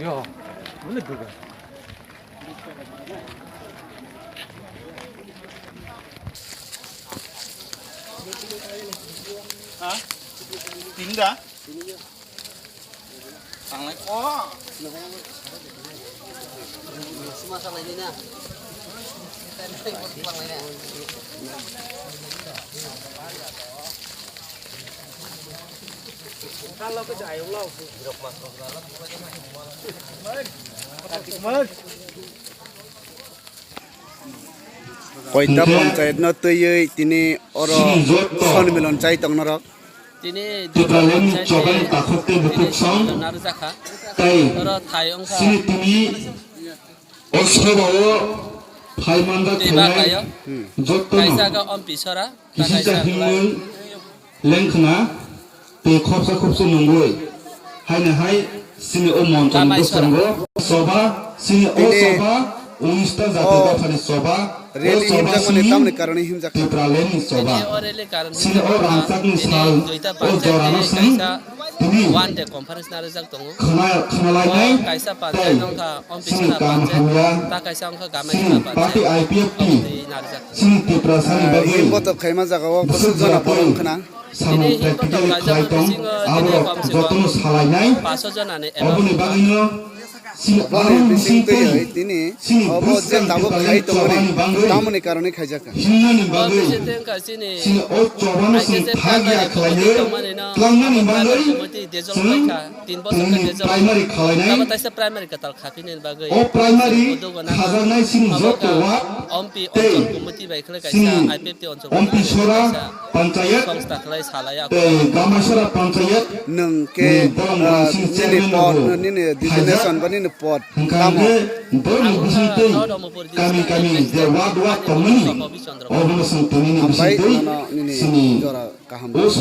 야, 뭔데 그거? Hả? Tính đã? Thằng này có. Semua sang ini nih. Sang ini. Kalau ke jaya ulau. Koita panchayat no tuyui tini oro son milon chai tong narok. Tini Tukalim coban takut betuk sang, narzaka. tay Oro thayong ka. sini tumi oshabawo paimanda Tiba thelai kayo. jotto Kaisa ka om pisora. kisah hingul lengkna te khopsa khopsa nungoi haina hai sini o monton bosanggo soba sini o soba unista jatega phani soba Really himjak mane tamne karone himjak. tipraleni soba Orele karan. sini o rangchakni sal o jorano sing tumi One day conference narzak tongo. khnalai nai Kaisa panjai nong ka om sini pisora kam panjai. khawya Ta kaisa ong ka gamai sini ka party panjai. IPFT Narzak. sini tiprasani bagai Himbo to khaima jaga o kosu jona bolong khana. samang practical khlaitom abo jotno salai nai 500 জন আনে oboni bagino sini Bone bising sini tuyui tini obo je tabo khai tongore tamne karone khaijaka. himnani 어 bagai 비제된 가시니 sini o chobano sing thagya khlaine tlangmani bagai মতি দেজল লাইকা 3 বছর কে দেজল primary khlainai তাবা তাইসা প্রাইমারি কাতাল খাপিনেন বাগৈ o primary khajanai sing jotto wa Ampi অঞ্চল কমিটি বাইখলে কাইসা sini আইপিএফটি অঞ্চল ompi sora panchayat সংস্থা খলাই সালায়া te gamasara panchayat Nung ke jini pot nini destination bani ni pot tamo. hangkangge doni bisinte kami de wad wad tomani কবি চন্দ্র obon sing tumini Ampai bisinte nono nini sini jora kaham. os